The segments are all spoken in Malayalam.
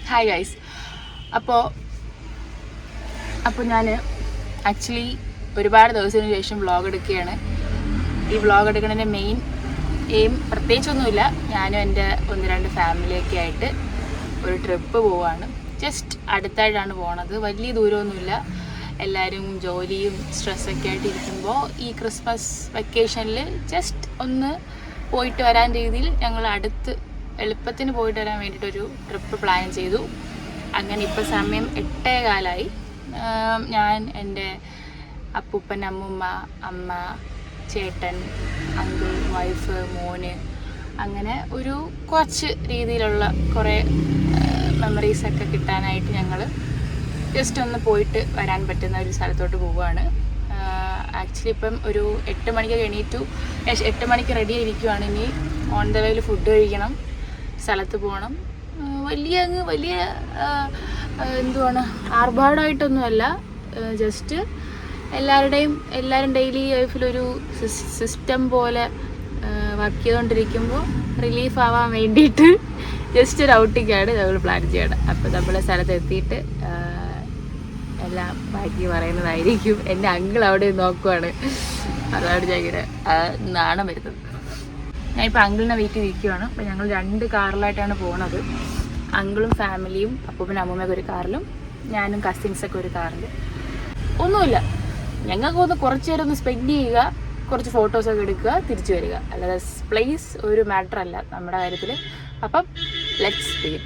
Hi guys. അപ്പോൾ ഞാൻ ആക്ച്വലി ഒരുപാട് ദിവസത്തിന് ശേഷം വ്ളോഗ് എടുക്കുകയാണ്. ഈ വ്ളോഗ് എടുക്കുന്നതിൻ്റെ മെയിൻ എയിം പ്രത്യേകിച്ചൊന്നുമില്ല. ഞാനും എൻ്റെ 1-2 ഫാമിലിയൊക്കെ ആയിട്ട് ഒരു ട്രിപ്പ് പോവുകയാണ്. ജസ്റ്റ് അടുത്തായിട്ടാണ് പോണത്, വലിയ ദൂരമൊന്നുമില്ല. എല്ലാവരും ജോലിയും സ്ട്രെസ്സൊക്കെ ആയിട്ട് ഇരിക്കുമ്പോൾ ഈ ക്രിസ്മസ് വെക്കേഷനിൽ ജസ്റ്റ് ഒന്ന് പോയിട്ട് വരാൻ രീതിയിൽ ഞങ്ങൾ എളുപ്പത്തിന് പോയിട്ട് വരാൻ വേണ്ടിയിട്ടൊരു ട്രിപ്പ് പ്ലാൻ ചെയ്തു. അങ്ങനെ ഇപ്പോൾ സമയം 8:15. ഞാൻ എൻ്റെ അപ്പൂപ്പൻ, അമ്മൂമ്മ, അമ്മ, ചേട്ടൻ, അങ്കിൾ, വൈഫ്, മോന്, അങ്ങനെ ഒരു കുറച്ച് രീതിയിലുള്ള കുറേ മെമ്മറീസൊക്കെ കിട്ടാനായിട്ട് ഞങ്ങൾ ജസ്റ്റ് ഒന്ന് പോയിട്ട് വരാൻ പറ്റുന്ന ഒരു സ്ഥലത്തോട്ട് പോവുകയാണ്. ആക്ച്വലി ഇപ്പം ഒരു 8 മണിക്ക് എണീറ്റു. 8 മണിക്ക് റെഡി ആയിരിക്കുവാണ്. ഇനി ഓൺ ദ വേയിൽ ഫുഡ് കഴിക്കണം, സ്ഥലത്ത് പോകണം. വലിയ എന്തുവാണ്, ആർഭാടമായിട്ടൊന്നുമല്ല, ജസ്റ്റ് എല്ലാവരും ഡെയിലി ലൈഫിലൊരു സിസ്റ്റം പോലെ വർക്ക് ചെയ്തുകൊണ്ടിരിക്കുമ്പോൾ റിലീഫ് ആവാൻ വേണ്ടിയിട്ട് ജസ്റ്റ് ഒരു ഔട്ടിങ്ങാണ് നമ്മൾ പ്ലാൻ ചെയ്യണം. അപ്പോൾ നമ്മളെ സ്ഥലത്ത് എത്തിയിട്ട് എല്ലാം ബാക്കി പറയുന്നതായിരിക്കും. എൻ്റെ അങ്കിൾ അവിടെ നോക്കുവാണ്, അതാണ് ഞാൻ ഇങ്ങനെ നാണം വരുന്നത്. ഞാനിപ്പോൾ അങ്കിളിനെ വെയിറ്റ് ചെയ്തിരിക്കുകയാണ്. അപ്പോൾ ഞങ്ങൾ 2 കാറിലായിട്ടാണ് പോകുന്നത്. അങ്കിളും ഫാമിലിയും, അപ്പൂപ്പനും അമ്മൂമ്മയൊക്കെ ഒരു കാറിലും ഞാനും കസിൻസൊക്കെ ഒരു കാറിലും. ഒന്നുമില്ല, ഞങ്ങൾക്ക് ഒന്ന് കുറച്ച് നേരം ഒന്ന് സ്പെൻഡ് ചെയ്യുക, കുറച്ച് ഫോട്ടോസൊക്കെ എടുക്കുക, തിരിച്ചു വരിക. അല്ലാതെ പ്ലേസ് ഒരു മാറ്റർ അല്ല നമ്മുടെ കാര്യത്തിൽ. അപ്പം ലെറ്റ്സ് ബിഗിൻ.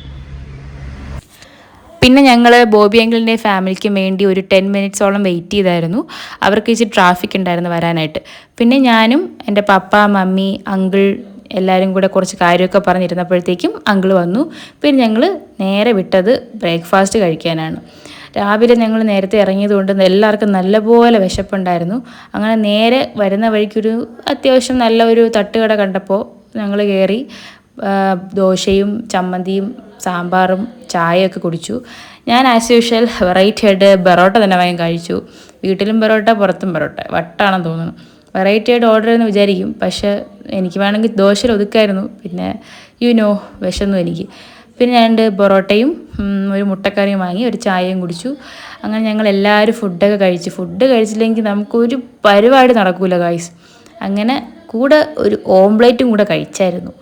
പിന്നെ ഞങ്ങൾ ബോബി അങ്കിളിൻ്റെ ഫാമിലിക്ക് വേണ്ടി ഒരു 10 മിനിറ്റ്സോളം വെയിറ്റ് ചെയ്തായിരുന്നു. അവർക്ക് ഇച്ചിരി ട്രാഫിക് ഉണ്ടായിരുന്നു വരാനായിട്ട്. പിന്നെ ഞാനും എൻ്റെ പപ്പ, മമ്മി, അങ്കിൾ എല്ലാവരും കൂടെ കുറച്ച് കാര്യമൊക്കെ പറഞ്ഞിരുന്നപ്പോഴത്തേക്കും അങ്കിൾ വന്നു. പിന്നെ ഞങ്ങൾ നേരെ വിട്ടത് ബ്രേക്ക്ഫാസ്റ്റ് കഴിക്കാനാണ്. രാവിലെ ഞങ്ങൾ നേരത്തെ ഇറങ്ങിയതുകൊണ്ട് എല്ലാവർക്കും നല്ലപോലെ വിശപ്പുണ്ടായിരുന്നു. അങ്ങനെ നേരെ വരുന്ന വഴിക്കൊരു അത്യാവശ്യം നല്ല ഒരു തട്ടുകട കണ്ടപ്പോൾ ഞങ്ങൾ കയറി ദോശയും ചമ്മന്തിയും സാമ്പാറും ചായയൊക്കെ കുടിച്ചു. ഞാൻ ആസ് യൂഷ്വൽ വെറൈറ്റി ആയിട്ട് ബറോട്ട തന്നെ വാങ്ങി കഴിച്ചു. വീട്ടിലും ബറോട്ട, പുറത്തും ബറോട്ട, വട്ടാണെന്ന് തോന്നുന്നു. വെറൈറ്റി ആയിട്ട് ഓർഡർ ചെയ്യുമെന്ന് വിചാരിക്കും, പക്ഷേ എനിക്ക് വേണമെങ്കിൽ ദോശയിൽ ഒതുക്കായിരുന്നു. പിന്നെ വിശന്നു എനിക്ക്. പിന്നെ ഞാൻ പൊറോട്ടയും ഒരു മുട്ടക്കറിയും വാങ്ങി, ഒരു ചായയും കുടിച്ചു. അങ്ങനെ ഞങ്ങൾ എല്ലാവരും ഫുഡൊക്കെ കഴിച്ചു. ഫുഡ് കഴിച്ചില്ലെങ്കിൽ നമുക്കൊരു പരിപാടി നടക്കില്ല ഗായ്സ്. അങ്ങനെ കൂടെ ഒരു ഓംപ്ലേറ്റും കൂടെ കഴിച്ചായിരുന്നു.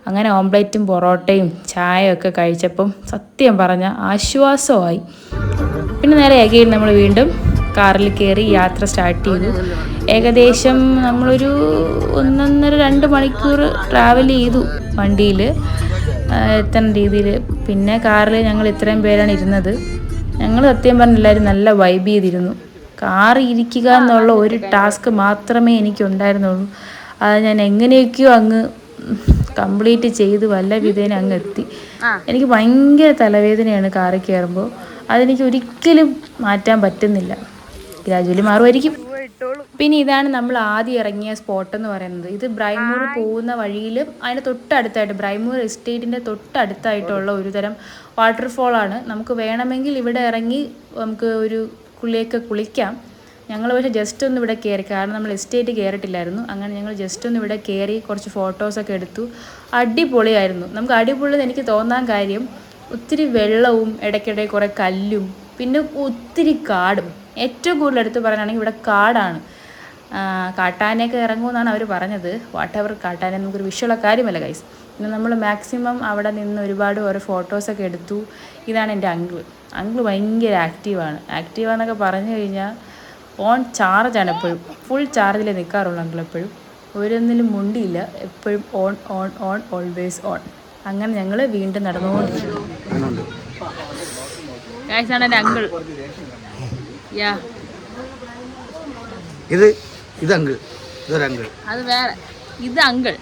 അങ്ങനെ ഓംപ്ലേറ്റും പൊറോട്ടയും ചായയൊക്കെ കഴിച്ചപ്പം സത്യം പറഞ്ഞാൽ ആശ്വാസമായി. പിന്നെ നേരെ അഗെയിൻ നമ്മൾ വീണ്ടും കാറിൽ കയറി യാത്ര സ്റ്റാർട്ട് ചെയ്തു. ഏകദേശം നമ്മളൊരു 1.5-2 മണിക്കൂർ ട്രാവൽ ചെയ്തു വണ്ടിയിൽ എത്തുന്ന രീതിയിൽ. പിന്നെ കാറിൽ ഞങ്ങൾ ഇത്രയും പേരാണ് ഇരുന്നത്. ഞങ്ങൾ സത്യം പറഞ്ഞ എല്ലാവരും നല്ല വൈബ് ചെയ്തിരുന്നു. കാറിൽ ഇരിക്കുക എന്നുള്ള ഒരു ടാസ്ക് മാത്രമേ എനിക്കുണ്ടായിരുന്നുള്ളൂ. അത് ഞാൻ എങ്ങനെയൊക്കെയോ അങ്ങ് കംപ്ലീറ്റ് ചെയ്ത് വല്ല വിധേന അങ്ങ് എത്തി. എനിക്ക് ഭയങ്കര തലവേദനയാണ് കാറിൽ കയറുമ്പോൾ. അതെനിക്ക് ഒരിക്കലും മാറ്റാൻ പറ്റുന്നില്ല. ഗ്രാജുവലി മാറുമായിരിക്കും. പിന്നെ ഇതാണ് നമ്മൾ ആദ്യം ഇറങ്ങിയ സ്പോട്ട് എന്ന് പറയുന്നത്. ഇത് ബ്രൈമൂർ പോകുന്ന വഴിയിൽ അതിൻ്റെ തൊട്ടടുത്തായിട്ട്, ബ്രൈമൂർ എസ്റ്റേറ്റിൻ്റെ തൊട്ടടുത്തായിട്ടുള്ള ഒരു തരം വാട്ടർഫോളാണ്. നമുക്ക് വേണമെങ്കിൽ ഇവിടെ ഇറങ്ങി നമുക്ക് ഒരു കുളിക്കാം. ഞങ്ങൾ പക്ഷേ ജസ്റ്റ് ഒന്ന് ഇവിടെ കയറി, കാരണം നമ്മൾ എസ്റ്റേറ്റ് കയറിയിട്ടില്ലായിരുന്നു. അങ്ങനെ ഞങ്ങൾ ജസ്റ്റ് ഒന്ന് ഇവിടെ കയറി കുറച്ച് ഫോട്ടോസൊക്കെ എടുത്തു. അടിപൊളിയായിരുന്നു. നമുക്ക് അടിപൊളി എനിക്ക് തോന്നാൻ കാര്യം, ഒത്തിരി വെള്ളവും ഇടയ്ക്കിടെ കുറേ കല്ലും പിന്നെ ഒത്തിരി കാടും. ഏറ്റവും കൂടുതൽ എടുത്ത് പറയാനാണെങ്കിൽ ഇവിടെ കാടാണ്. കാട്ടാനയൊക്കെ ഇറങ്ങുമെന്നാണ് അവർ പറഞ്ഞത്. വാട്ടെവർ, കാട്ടാന നമുക്കൊരു വിഷയമുള്ള കാര്യമല്ല ഗൈസ്. പിന്നെ നമ്മൾ മാക്സിമം അവിടെ നിന്ന് ഒരുപാട് ഓരോ ഫോട്ടോസൊക്കെ എടുത്തു. ഇതാണ് എൻ്റെ അങ്കിൾ ഭയങ്കര ആക്റ്റീവാന്നൊക്കെ പറഞ്ഞു കഴിഞ്ഞാൽ ഓൺ ചാർജാണ്. എപ്പോഴും ഫുൾ ചാർജിൽ നിൽക്കാറുള്ളൂ അങ്കിൾ. എപ്പോഴും ഒരൊന്നിലും മുണ്ടിയില്ല, എപ്പോഴും ഓൺ ഓൾവേസ് ഓൺ. അങ്ങനെ ഞങ്ങൾ വീണ്ടും നടന്നുകൊണ്ടിരിക്കുന്നു. ഗൈസാണ് എൻ്റെ അങ്കിൾ. ഇത് അങ്കിൾ, അത് വേറെ, ഇത് അങ്കിൾ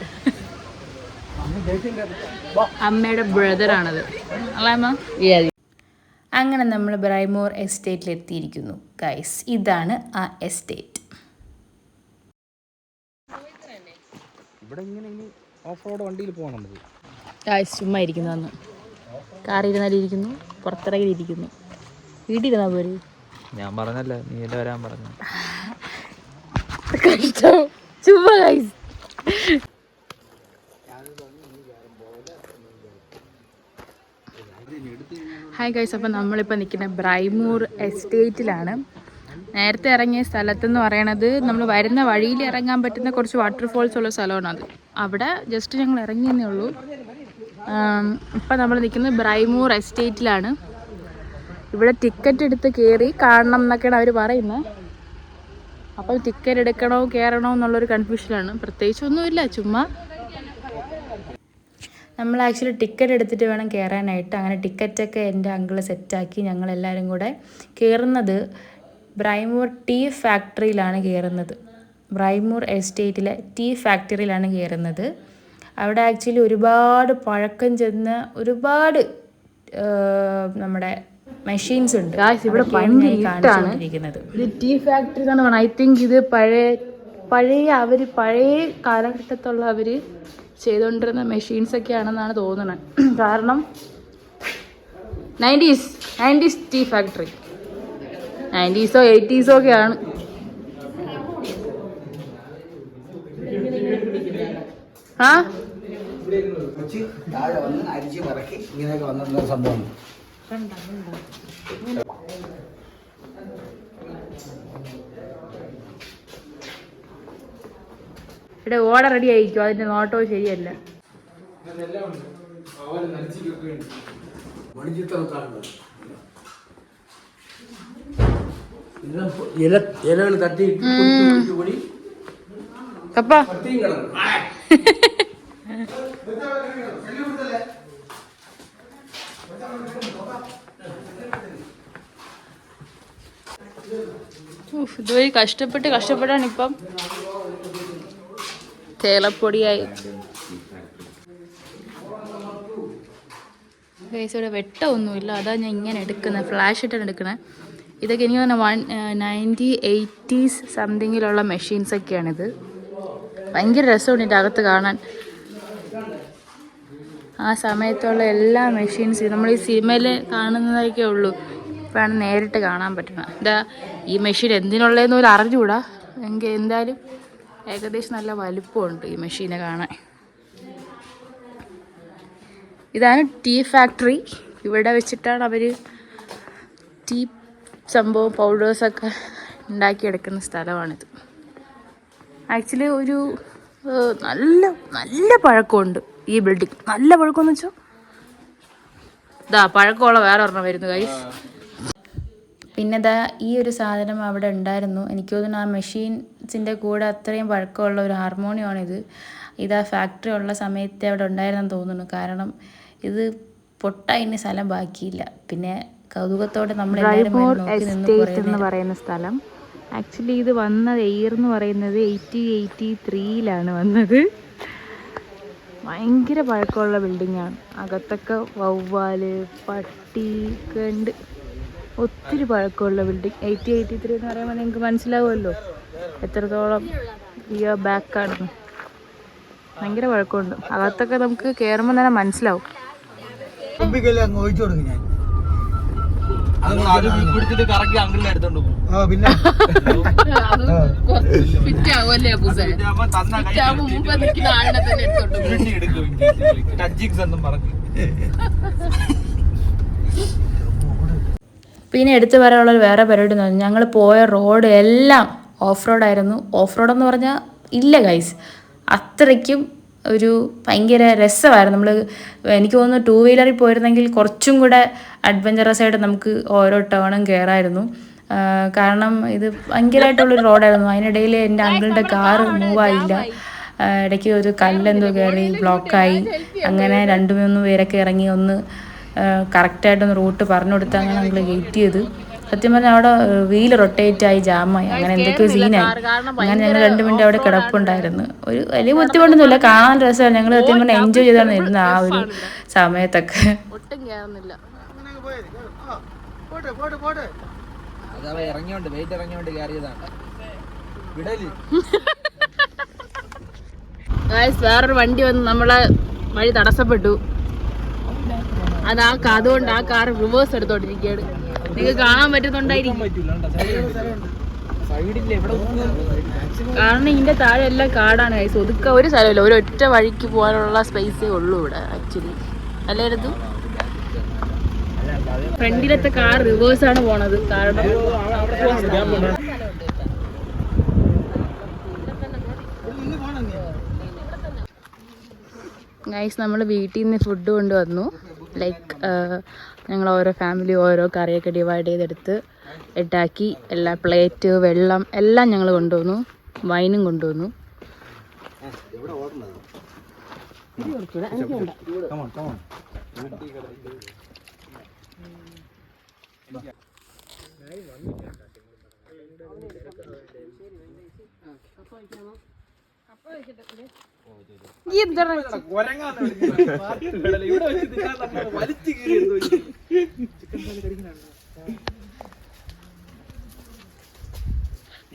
അമ്മയുടെ ബ്രദറാണത്. അല്ല. അങ്ങനെ നമ്മൾ ബ്രൈമൂർ എസ്റ്റേറ്റിൽ എത്തിയിരിക്കുന്നു ഗൈസ്. ഇതാണ് ആ എസ്റ്റേറ്റ്. ഗൈസ് ചുമ്മാ ഇരിക്കുന്നു. അന്ന് കാറിൽ ഇരുന്നാലിരിക്കുന്നു, പുറത്തിറങ്ങിയിരിക്കുന്നു. വീട്ടിലിരുന്നാ പോരെ. ഞാൻ പറഞ്ഞല്ലേ, നീ വരാൻ പറഞ്ഞു. ചുമ്മാ ഗൈസ്. ഹായ് ഗൈസ്, അപ്പോൾ നമ്മളിപ്പോൾ നിൽക്കുന്ന ബ്രൈമൂർ എസ്റ്റേറ്റിലാണ്. നേരത്തെ ഇറങ്ങിയ സ്ഥലത്തെന്ന് പറയണത് നമ്മൾ വരുന്ന വഴിയിൽ ഇറങ്ങാൻ പറ്റുന്ന കുറച്ച് വാട്ടർഫോൾസ് ഉള്ള സ്ഥലമാണ് അത്. അവിടെ ജസ്റ്റ് ഞങ്ങൾ ഇറങ്ങിയെന്നേ ഉള്ളൂ. ഇപ്പം നമ്മൾ നിൽക്കുന്നത് ബ്രൈമൂർ എസ്റ്റേറ്റിലാണ്. ഇവിടെ ടിക്കറ്റ് എടുത്ത് കയറി കാണണം എന്നൊക്കെയാണ് അവർ പറയുന്നത്. അപ്പോൾ ടിക്കറ്റ് എടുക്കണോ കയറണോ എന്നുള്ളൊരു കൺഫ്യൂഷനാണ്. പ്രത്യേകിച്ചൊന്നുമില്ല, ചുമ്മാ നമ്മൾ ആക്ച്വലി ടിക്കറ്റ് എടുത്തിട്ട് വേണം കയറാനായിട്ട്. അങ്ങനെ ടിക്കറ്റൊക്കെ എൻ്റെ അങ്കിള് സെറ്റാക്കി ഞങ്ങളെല്ലാവരും കൂടെ കയറുന്നത് ബ്രൈമൂർ ടീ ഫാക്ടറിയിലാണ് കയറുന്നത്. ബ്രൈമൂർ എസ്റ്റേറ്റിലെ ടീ ഫാക്ടറിയിലാണ് കയറുന്നത്. അവിടെ ആക്ച്വലി ഒരുപാട് പഴക്കം ചെന്ന ഒരുപാട് നമ്മുടെ മെഷീൻസ് ഉണ്ട്. ഇവിടെ കാണിച്ചുകൊണ്ടിരിക്കുന്നത് ഇത് ടീ ഫാക്ടറി എന്നാണ് പറയുന്നത്. ഐ തിങ്ക് ഇത് പഴയ കാലഘട്ടത്തുള്ള അവർ ചെയ്തുകൊണ്ടിരുന്ന മെഷീൻസൊക്കെ ആണെന്നാണ് തോന്നുന്നത്. കാരണം 90s tea factory, 90s 80s ഒക്കെയാണ്. ആ ഇവിടെ ഓട റെഡി ആയിരിക്കും, അതിന്റെ നോട്ടോ ശരിയല്ല. ഇലകൾ തട്ടി കപ്പ ഇതുവഴി കഷ്ടപ്പെട്ടാണ് ഇപ്പം തേയിലപ്പൊടിയായി. ഇവിടെ വെട്ടമൊന്നുമില്ല, അതാ ഞാൻ ഇങ്ങനെ എടുക്കുന്നത്, ഫ്ലാഷ് ഇട്ടാണ് എടുക്കണേ. ഇതൊക്കെ എനിക്ക് തന്നെ 1980s സംതിങ്ങിലുള്ള മെഷീൻസൊക്കെയാണിത്. ഭയങ്കര രസമുണ്ട് ഇതിൻ്റെ അകത്ത് കാണാൻ. ആ സമയത്തുള്ള എല്ലാ മെഷീൻസ് നമ്മൾ ഈ സിനിമയിൽ കാണുന്നതൊക്കെ ഉള്ളൂ, ഇപ്പോഴാണ് നേരിട്ട് കാണാൻ പറ്റുന്നത്. എന്താ ഈ മെഷീൻ എന്തിനുള്ളതെന്ന് പോലും അറിഞ്ഞുകൂടാ. എന്തായാലും ഏകദേശം നല്ല വലുപ്പമുണ്ട് ഈ മെഷീനെ കാണാൻ. ഇതാണ് ടീ ഫാക്ടറി. ഇവിടെ വെച്ചിട്ടാണ് അവർ ടീ സംഭവം പൗഡേഴ്സൊക്കെ ഉണ്ടാക്കിയെടുക്കുന്ന സ്ഥലമാണിത്. ആക്ച്വലി ഒരു നല്ല പഴക്കമുണ്ട് ഈ ബിൽഡിംഗ്. നല്ല പഴക്കമെന്ന് വെച്ചാൽ ഇതാ പഴക്കമുള്ള വേറെ ഒരെണ്ണം വരുന്നു ഗൈസ്. പിന്നെ ദാ ഈ ഒരു സാധനം അവിടെ ഉണ്ടായിരുന്നു. എനിക്ക് തോന്നുന്നു ആ മെഷീൻസിൻ്റെ കൂടെ അത്രയും പഴക്കമുള്ള ഒരു ഹാർമോണിയമാണിത്. ഇത് ആ ഫാക്ടറി ഉള്ള സമയത്ത് അവിടെ ഉണ്ടായിരുന്നെന്ന് തോന്നുന്നു. കാരണം ഇത് പൊട്ടായിന് സ്ഥലം ബാക്കിയില്ല. പിന്നെ കൗതുകത്തോടെ നമ്മളെല്ലാവരും എന്ന് പറയുന്ന സ്ഥലം. ആക്ച്വലി ഇത് വന്നത് എന്ന് പറയുന്നത് 1883 വന്നത്. ഭയങ്കര പഴക്കമുള്ള ബിൽഡിങ്ങാണ്. അകത്തൊക്കെ വവ്വാല് പട്ടി ഒക്കെ ഉണ്ട്. ഒത്തിരി പഴക്കമുള്ള ബിൽഡിങ്. 1883 എന്ന് പറയുമ്പോൾ നിങ്ങൾക്ക് മനസ്സിലാവുമല്ലോ എത്രത്തോളം ഇയർ ബാക്കാണെന്ന്. ഭയങ്കര പഴക്കമുണ്ട്. അകത്തൊക്കെ നമുക്ക് കയറുമ്പോൾ തന്നെ മനസ്സിലാവും. പിന്നെ എടുത്തു പറയാനുള്ള വേറെ പരിപാടി എന്ന് പറഞ്ഞാൽ ഞങ്ങൾ പോയ റോഡ് എല്ലാം ഓഫ് റോഡായിരുന്നു. ഓഫ് റോഡെന്ന് പറഞ്ഞാൽ ഇല്ല ഗൈസ്, അത്രയ്ക്കും ഒരു ഭയങ്കര രസമായിരുന്നു. എനിക്ക് തോന്നുന്നു 2 വീലറിൽ പോയിരുന്നെങ്കിൽ കുറച്ചും കൂടെ അഡ്വഞ്ചറസ് ആയിട്ട് നമുക്ക് ഓരോ ടേണും കയറായിരുന്നു. കാരണം ഇത് ഭയങ്കരമായിട്ടുള്ളൊരു റോഡായിരുന്നു. അതിനിടയിൽ എൻ്റെ അങ്കിളിൻ്റെ കാറ് മൂവായില്ല. ഇടയ്ക്ക് ഒരു കല്ലെന്തോ കയറി ബ്ലോക്കായി. അങ്ങനെ 2-3 പേരൊക്കെ ഇറങ്ങി ഒന്ന് കറക്റ്റായിട്ടൊന്ന് റൂട്ട് പറഞ്ഞു കൊടുത്ത് അങ്ങനെ ഞങ്ങൾ വെയിറ്റ് ചെയ്ത്. സത്യം പറഞ്ഞാൽ അവിടെ വീല് റൊട്ടേറ്റ് ആയി ജാമായി, അങ്ങനെ എന്തൊക്കെയോ സീനായി. അങ്ങനെ ഞങ്ങൾ 2 മിനിറ്റ് അവിടെ കിടപ്പുണ്ടായിരുന്നു. ഒരു വലിയ ബുദ്ധിമുട്ടൊന്നുമില്ല, കാണാൻ രസമാണ്. ഞങ്ങൾ സത്യം പറഞ്ഞാൽ എൻജോയ് ചെയ്താണ് ഇരുന്നത് ആ ഒരു സമയത്തൊക്കെ. വേറൊരു വണ്ടി വന്ന് നമ്മളെ വഴി തടസ്സപ്പെട്ടു. അതുകൊണ്ട് ആ കാർ റിവേഴ്സ് എടുത്തോണ്ടിരിക്കുകയാണ്. നിങ്ങൾക്ക് കാണാൻ പറ്റുന്നുണ്ടായിരിക്കും. കാരണം ഇതിന്റെ താഴെ എല്ലാം കാടാണ് ഗൈസ്. ഒതുക്ക ഒരു സ്ഥലമില്ല, ഒരു ഒറ്റ വഴിക്ക് പോകാനുള്ള സ്പേസേ ഉള്ളൂ ഇവിടെ ആക്ച്വലി. അല്ലായിരുന്നു ഫ്രണ്ടിലത്തെ കാർ റിവേഴ്സ് ആണ് പോണത് കാരണം ഗൈസ് നമ്മൾ വീട്ടിൽ നിന്ന് ഫുഡ് കൊണ്ടുവന്നു. ലൈക്ക് ഞങ്ങൾ ഓരോ ഫാമിലി ഓരോ കറിയൊക്കെ ഡിവൈഡ് ചെയ്തെടുത്ത് ഇട്ടാക്കി. എല്ലാ പ്ലേറ്റ് വെള്ളം എല്ലാം ഞങ്ങൾ കൊണ്ടുവന്നു. വൈനും കൊണ്ടുവന്നു.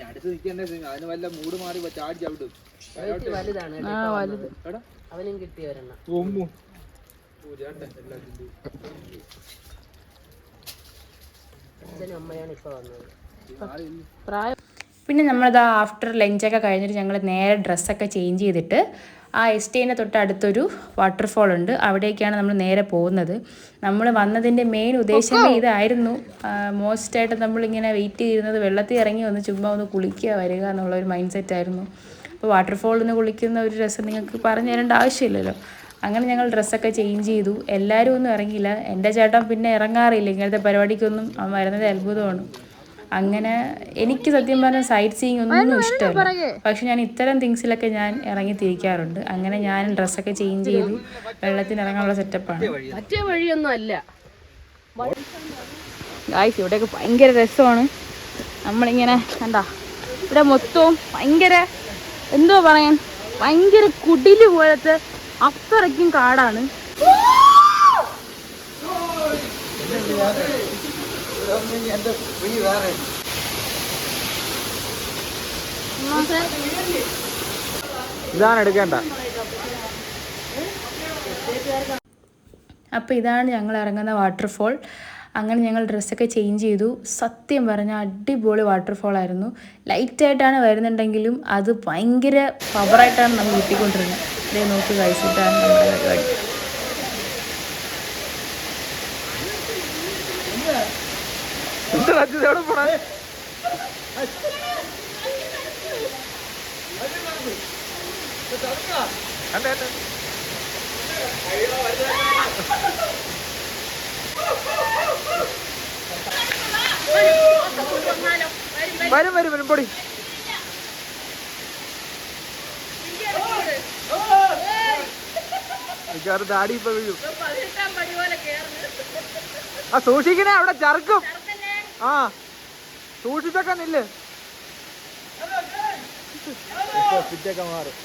അടുത്ത് നിൽക്കണ്ടേ അതിന് വല്ല മൂട് മാറി ചാടി ചവിടും. അവനും കിട്ടിയവരെണ്ണ അച്ഛനും അമ്മയാണ് ഇപ്പൊ വന്നത്. പിന്നെ നമ്മളത് ആഫ്റ്റർ ലഞ്ചൊക്കെ കഴിഞ്ഞിട്ട് ഞങ്ങൾ നേരെ ഡ്രസ്സൊക്കെ ചേഞ്ച് ചെയ്തിട്ട് ആ എസ്റ്റേറ്റിൻ്റെ തൊട്ടടുത്തൊരു വാട്ടർഫോൾ ഉണ്ട്, അവിടേക്കാണ് നമ്മൾ നേരെ പോകുന്നത്. നമ്മൾ വന്നതിൻ്റെ മെയിൻ ഉദ്ദേശമേ ഇതായിരുന്നു. മോസ്റ്റായിട്ട് നമ്മളിങ്ങനെ വെയിറ്റ് ചെയ്തിരുന്നത് വെള്ളത്തിൽ ഇറങ്ങി വന്ന് ചുമ്മാ ഒന്ന് കുളിക്കുക വരിക എന്നുള്ളൊരു മൈൻഡ് സെറ്റായിരുന്നു. അപ്പോൾ വാട്ടർഫോളിൽ നിന്ന് കുളിക്കുന്ന ഒരു രസം നിങ്ങൾക്ക് പറഞ്ഞു തരേണ്ട ആവശ്യമില്ലല്ലോ. അങ്ങനെ ഞങ്ങൾ ഡ്രസ്സൊക്കെ ചേഞ്ച് ചെയ്തു. എല്ലാവരും ഒന്നും ഇറങ്ങിയില്ല. എൻ്റെ ചേട്ടൻ പിന്നെ ഇറങ്ങാറില്ല ഇങ്ങനത്തെ പരിപാടിക്കൊന്നും. അവൻ വരുന്നത് അത്ഭുതമാണ്. അങ്ങനെ എനിക്ക് സത്യം പറഞ്ഞാൽ സൈറ്റ് സീയിങ് ഒന്നും ഇഷ്ടമല്ല, പക്ഷെ ഞാൻ ഇത്തരം തിങ്സിലൊക്കെ ഞാൻ ഇറങ്ങി തിരിക്കാറുണ്ട്. അങ്ങനെ ഞാൻ ഡ്രസ്സൊക്കെ ചേഞ്ച് ചെയ്തു. വെള്ളത്തിന് ഇറങ്ങാനുള്ള സെറ്റപ്പാണ്. മറ്റേ വഴിയൊന്നും അല്ല ഗായ്സ്, ഇവിടെയൊക്കെ ഭയങ്കര രസമാണ്. നമ്മളിങ്ങനെ കണ്ടാ ഇവിടെ മൊത്തവും ഭയങ്കര എന്തോ പറയാൻ ഭയങ്കര കുടില് പോലത്തെ അത്രയ്ക്കും കാടാണ്. ഇതാണ് എടുക്കേണ്ട. അപ്പോൾ ഇതാണ് ഞങ്ങൾ ഇറങ്ങുന്ന വാട്ടർഫോൾ. അങ്ങനെ ഞങ്ങൾ ഡ്രസ്സൊക്കെ ചേഞ്ച് ചെയ്തു. സത്യം പറഞ്ഞാൽ അടിപൊളി വാട്ടർഫോൾ ആയിരുന്നു. ലൈറ്റായിട്ടാണ് വരുന്നുണ്ടെങ്കിലും അത് ഭയങ്കര പവറായിട്ടാണ് നമ്മൾ കിട്ടിക്കൊണ്ടിരുന്നത്. ഇതേ നോക്കി കഴിച്ചിട്ടാണ് നമ്മുടെ പരിപാടി. വരും വരും വരും പൊടി. ദാടി ഇപ്പൊ വീഴും. ആ സൂക്ഷിക്കണേ, അവിടെ ചർക്കും. ആ സൂക്ഷിച്ചൊക്കെ നില്ല്. പിറ്റൊക്കെ മാറും.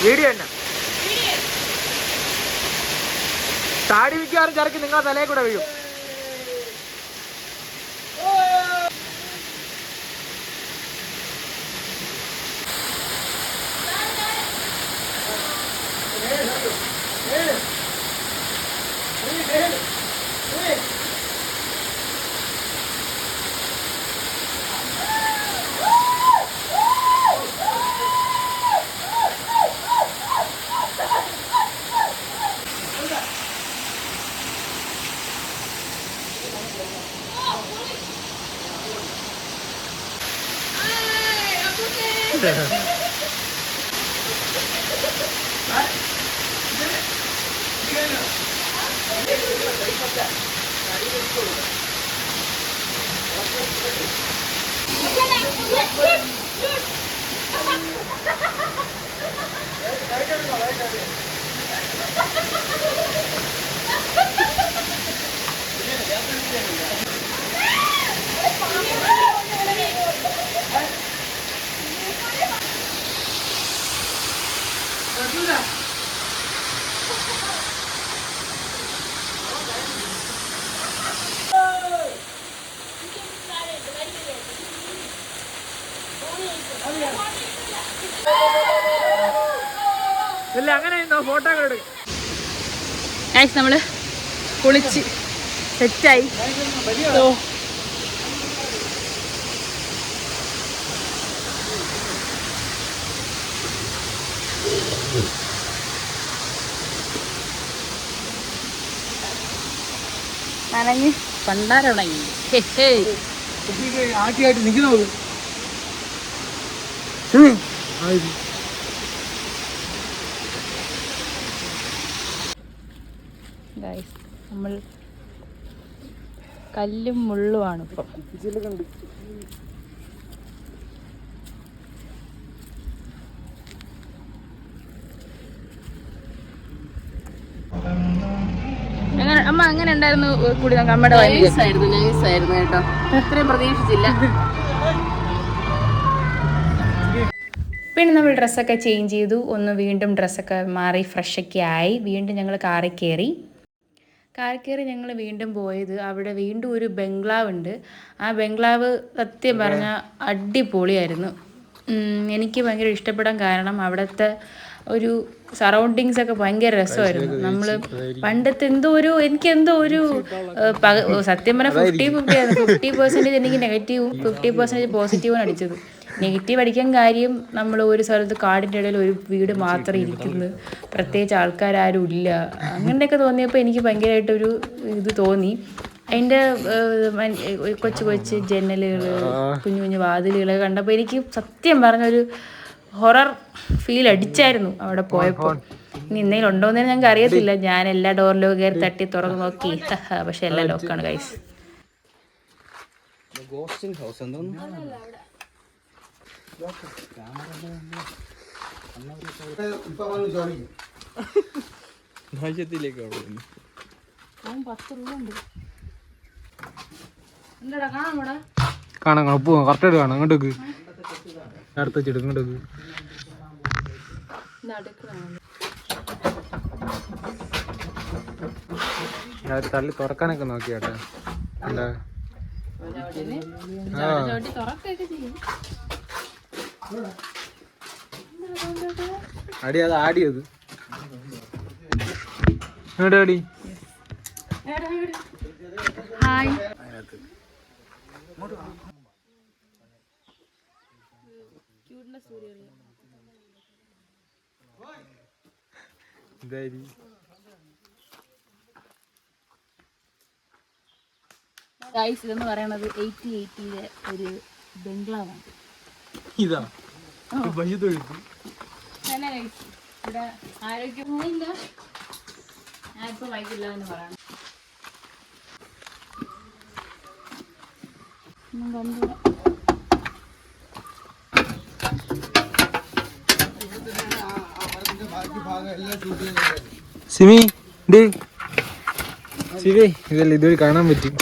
വീഡിയോ തന്നെ താടി വിൽക്കാറും ചരക്ക് നിങ്ങളെ തലയിൽ കൂടെ വീഴും. ഇല്ല അങ്ങനെ ഫോട്ടോ എടുക്കും. ഗൈസ് നമ്മൾ കുളിച്ച് സെറ്റായി. നനഞ്ഞ് പണ്ടാരുണങ്ങി ആക്കിയായിട്ട് നിൽക്കുന്നത് ഗൈസ് നമ്മൾ കല്ലും മുള്ളുമാണ് ഇപ്പം. അമ്മ അങ്ങനെ ഉണ്ടായിരുന്നു കൂടി നമ്മുടെ നൈസായിരുന്നു കേട്ടോ, അത്രയും പ്രതീക്ഷിച്ചില്ല. പിന്നെ നമ്മൾ ഡ്രസ്സൊക്കെ ചേഞ്ച് ചെയ്തു, ഒന്ന് വീണ്ടും ഡ്രസ്സൊക്കെ മാറി ഫ്രഷൊക്കെ ആയി. വീണ്ടും ഞങ്ങൾ കാറിൽ കയറി ഞങ്ങൾ വീണ്ടും പോയത് അവിടെ വീണ്ടും ഒരു ബംഗ്ലാവ് ഉണ്ട്. ആ ബംഗ്ലാവ് സത്യം പറഞ്ഞാൽ അടിപൊളിയായിരുന്നു. എനിക്ക് ഭയങ്കര ഇഷ്ടപ്പെടാൻ കാരണം അവിടുത്തെ ഒരു സറൗണ്ടിങ്സ് ഒക്കെ ഭയങ്കര രസമായിരുന്നു. നമ്മൾ പണ്ടത്തെ എനിക്കെന്തോ ഒരു സത്യം പറഞ്ഞാൽ 50% എനിക്ക് നെഗറ്റീവും 50% പോസിറ്റീവും അടിച്ചത്. നെഗറ്റീവ് അടിക്കാൻ കാര്യം നമ്മൾ ഒരു സ്ഥലത്ത് കാടിൻ്റെ ഇടയിൽ ഒരു വീട് മാത്രം ഇരിക്കുന്നു, പ്രത്യേകിച്ച് ആൾക്കാരും ഇല്ല, അങ്ങനെയൊക്കെ തോന്നിയപ്പോൾ എനിക്ക് ഭയങ്കരമായിട്ടൊരു ഇത് തോന്നി. അതിൻ്റെ കൊച്ചു ജനലുകൾ, കുഞ്ഞു കുഞ്ഞു വാതിലുകൾ കണ്ടപ്പോൾ എനിക്ക് സത്യം പറഞ്ഞൊരു ഹൊറർ ഫീൽ അടിച്ചായിരുന്നു അവിടെ പോയപ്പോൾ. ഇനി എന്തെങ്കിലും ഉണ്ടോയെന്ന് ഞങ്ങൾക്ക് അറിയത്തില്ല. ഞാൻ എല്ലാ ഡോറിലും കയറി തട്ടി തുറന്ന് നോക്കി, പക്ഷെ എല്ലാം ലോക്കാണ് ഗൈസ്. കാണാം പോവാം, കറക്റ്റായിട്ട് കാണാം. അങ്ങോട്ടേക്ക് അടുത്ത വെച്ചിട്ട് ഇങ്ങോട്ടേക്ക് തള്ളി തുറക്കാനൊക്കെ നോക്കിയാട്ടെ. എന്താ അടി, അത് ആടിയത് ഇങ്ങോട്ട് അടി. ഹായ് ഗൈസ്, ഇതെന്ന് പറയണത് 80-80 ഒരു ബംഗ്ലാവാണ്. ഇതാ ഇവിടെ ആരോഗ്യമില്ല, ഞാനിപ്പോ വൈകില്ല എന്ന് പറയണം. സിമി സിവേ ഇതല്ല, ഇതുവഴി കാണാൻ പറ്റും.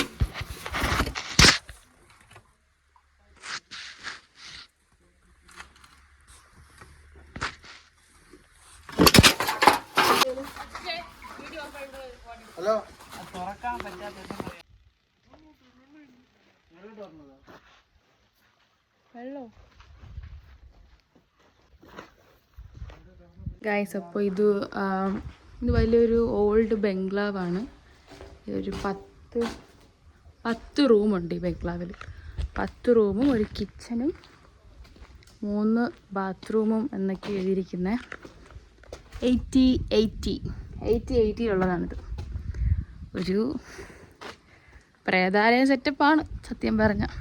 ഗൈസ്, അപ്പോൾ ഇത് വലിയൊരു ഓൾഡ് ബംഗ്ലാവാണ്. ഒരു 10 റൂമുണ്ട് ഈ ബംഗ്ലാവിൽ. 10 റൂമും ഒരു കിച്ചനും 3 ബാത്റൂമും എന്നൊക്കെ എഴുതിയിരിക്കുന്നത്. 80-80 ഉള്ളതാണിത്. ഒരു പ്രേതാലയ സെറ്റപ്പാണ് സത്യം പറഞ്ഞാൽ.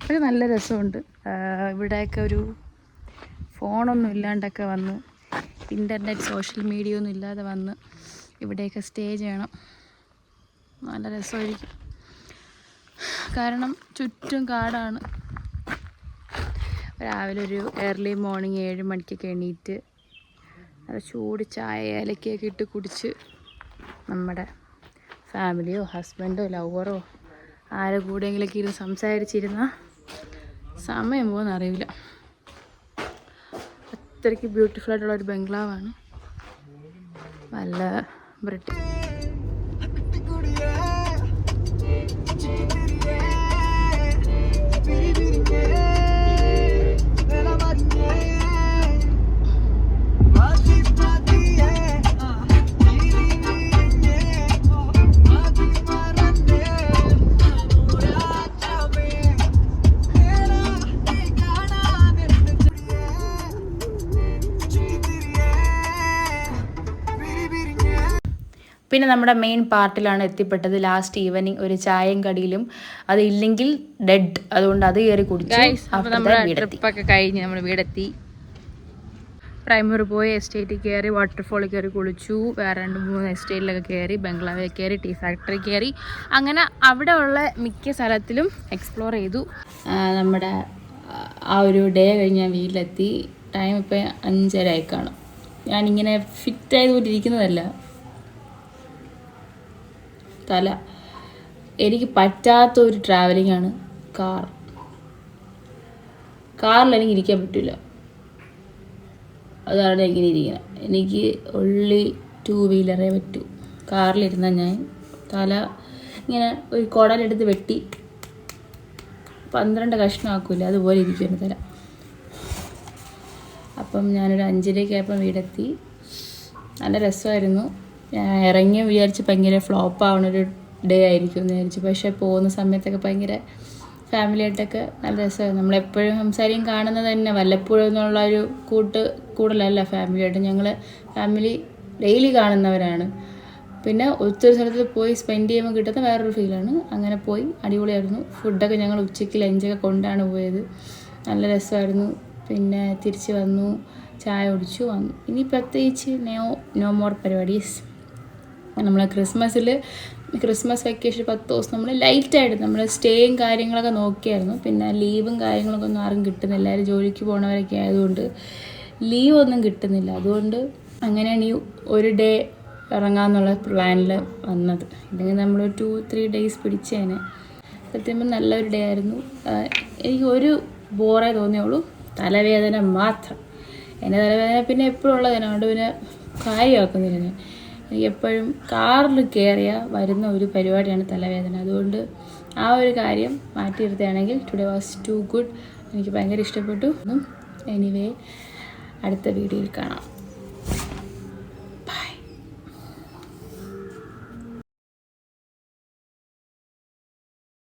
ഒരു നല്ല രസമുണ്ട്. ഇവിടെയൊക്കെ ഒരു ഫോണൊന്നും ഇല്ലാണ്ടൊക്കെ വന്ന്, ഇൻ്റർനെറ്റ് സോഷ്യൽ മീഡിയ ഒന്നും ഇല്ലാതെ വന്ന് ഇവിടെയൊക്കെ സ്റ്റേ ചെയ്യണം. നല്ല രസമായിരിക്കും. കാരണം ചുറ്റും കാടാണ്. രാവിലെ ഒരു ഏർലി മോർണിംഗ് 7 മണിക്കൊക്കെ എണീറ്റ് നല്ല ചൂട് ചായ ഏലക്കയൊക്കെ ഇട്ട് കുടിച്ച് നമ്മുടെ ഫാമിലിയോ ഹസ്ബൻഡോ ലവറോ ആരെ കൂടെയെങ്കിലൊക്കെ ഇരുന്ന് സംസാരിച്ചിരുന്നാൽ സമയം പോകുന്ന അറിയില്ല. അത്രയ്ക്ക് ബ്യൂട്ടിഫുൾ ആയിട്ടുള്ളൊരു ബംഗ്ലാവാണ്. നല്ല ബ്രിട്ടീഷ് പിന്നെ നമ്മുടെ മെയിൻ പാർട്ടിലാണ് എത്തിപ്പെട്ടത്. ലാസ്റ്റ് ഈവനിങ് ഒരു ചായയും കടിയിലും അത് ഇല്ലെങ്കിൽ ഡെഡ്, അതുകൊണ്ട് അത് കയറി കുടിച്ചു. അപ്പോൾ നമ്മുടെ ട്രിപ്പൊക്കെ കഴിഞ്ഞ് നമ്മൾ വീടെത്തി. പ്രൈമറി പോയി എസ്റ്റേറ്റിൽ കയറി, വാട്ടർഫോളിൽ കയറി കുളിച്ചു, വേറെ 2-3 എസ്റ്റേറ്റിലൊക്കെ കയറി, ബംഗ്ലാവിൽ കയറി, ടീ ഫാക്ടറി കയറി, അങ്ങനെ അവിടെ ഉള്ള മിക്ക സ്ഥലത്തിലും എക്സ്പ്ലോർ ചെയ്തു. നമ്മുടെ ആ ഒരു ഡേ കഴിഞ്ഞ് ഞാൻ വീട്ടിലെത്തി. ടൈം ഇപ്പോൾ 5:30 ആയി കാണും. ഞാനിങ്ങനെ ഫിറ്റ് ആയതുകൊണ്ടിരിക്കുന്നതല്ല, തല എനിക്ക് പറ്റാത്ത ഒരു ട്രാവലിംഗ് ആണ് കാറിൽ എനിക്ക് ഇരിക്കാൻ പറ്റില്ല. അതാണ് ഇങ്ങനെ ഇരിക്കുന്നത്. എനിക്ക് ഒള്ളി 2 വീലറേ പറ്റൂ. കാറിലിരുന്നാൽ ഞാൻ തല ഇങ്ങനെ ഒരു കുടലെടുത്ത് വെട്ടി 12 കഷ്ണമാക്കൂല, അതുപോലെ ഇരിക്കുന്നു തല. അപ്പം ഞാനൊരു 5:30 വീടെത്തി. നല്ല രസമായിരുന്നു. ഞാൻ ഇറങ്ങി വിചാരിച്ച് ഭയങ്കര ഫ്ലോപ്പ് ആവണൊരു ഡേ ആയിരിക്കും എന്ന് വിചാരിച്ചു. പക്ഷേ പോകുന്ന സമയത്തൊക്കെ ഭയങ്കര ഫാമിലിയായിട്ടൊക്കെ നല്ല രസമായിരുന്നു. നമ്മളെപ്പോഴും സംസാരിക്കും കാണുന്നത് തന്നെ വല്ലപ്പോഴും എന്നുള്ള ഒരു കൂടലല്ല ഫാമിലിയായിട്ട്. ഞങ്ങൾ ഫാമിലി ഡെയിലി കാണുന്നവരാണ്. പിന്നെ ഒത്തിരി സ്ഥലത്ത് പോയി സ്പെൻഡ് ചെയ്യുമ്പോൾ കിട്ടുന്ന വേറൊരു ഫീലാണ്. അങ്ങനെ പോയി അടിപൊളിയായിരുന്നു. ഫുഡൊക്കെ ഞങ്ങൾ ഉച്ചയ്ക്ക് ലഞ്ചൊക്കെ കൊണ്ടാണ് പോയത്. നല്ല രസമായിരുന്നു. പിന്നെ തിരിച്ച് വന്നു, ചായ കുടിച്ചു വന്നു. ഇനി പ്രത്യേകിച്ച് നോ മോർ പരിപാടീസ്. നമ്മൾ ക്രിസ്മസ് വെക്കേഷൻ 10 ദിവസം നമ്മൾ ലൈറ്റായിട്ട് നമ്മൾ സ്റ്റേയും കാര്യങ്ങളൊക്കെ നോക്കിയായിരുന്നു. പിന്നെ ലീവും കാര്യങ്ങളൊക്കെ ഒന്നും ആരും കിട്ടുന്നില്ല. എല്ലാവരും ജോലിക്ക് പോകണവരൊക്കെ ആയതുകൊണ്ട് ലീവ് ഒന്നും കിട്ടുന്നില്ല. അതുകൊണ്ട് അങ്ങനെയാണ് ഈ ഒരു ഡേ ഇറങ്ങാമെന്നുള്ള പ്ലാനിൽ വന്നത്. ഇല്ലെങ്കിൽ നമ്മൾ 2-3 ഡേയ്സ് പിടിച്ചേനെ. സത്യം നല്ലൊരു ഡേ ആയിരുന്നു. എനിക്ക് ഒരു ബോറേ തോന്നിയുള്ളൂ, തലവേദന മാത്രം. എൻ്റെ തലവേദന പിന്നെ എപ്പോഴും ഉള്ളതാണ്, അതുകൊണ്ട് പിന്നെ കാര്യമാക്കുന്നില്ല ഞാൻ. എനിക്ക് എപ്പോഴും കാറിൽ കയറിയാൽ വരുന്ന ഒരു പരിപാടിയാണ് തലവേദന. അതുകൊണ്ട് ആ ഒരു കാര്യം മാറ്റി നിർത്തുകയാണെങ്കിൽ ടുഡേ വാസ് ടു ഗുഡ്. എനിക്ക് ഭയങ്കര ഇഷ്ടപ്പെട്ടു. എനിവേ അടുത്ത വീഡിയോയിൽ കാണാം.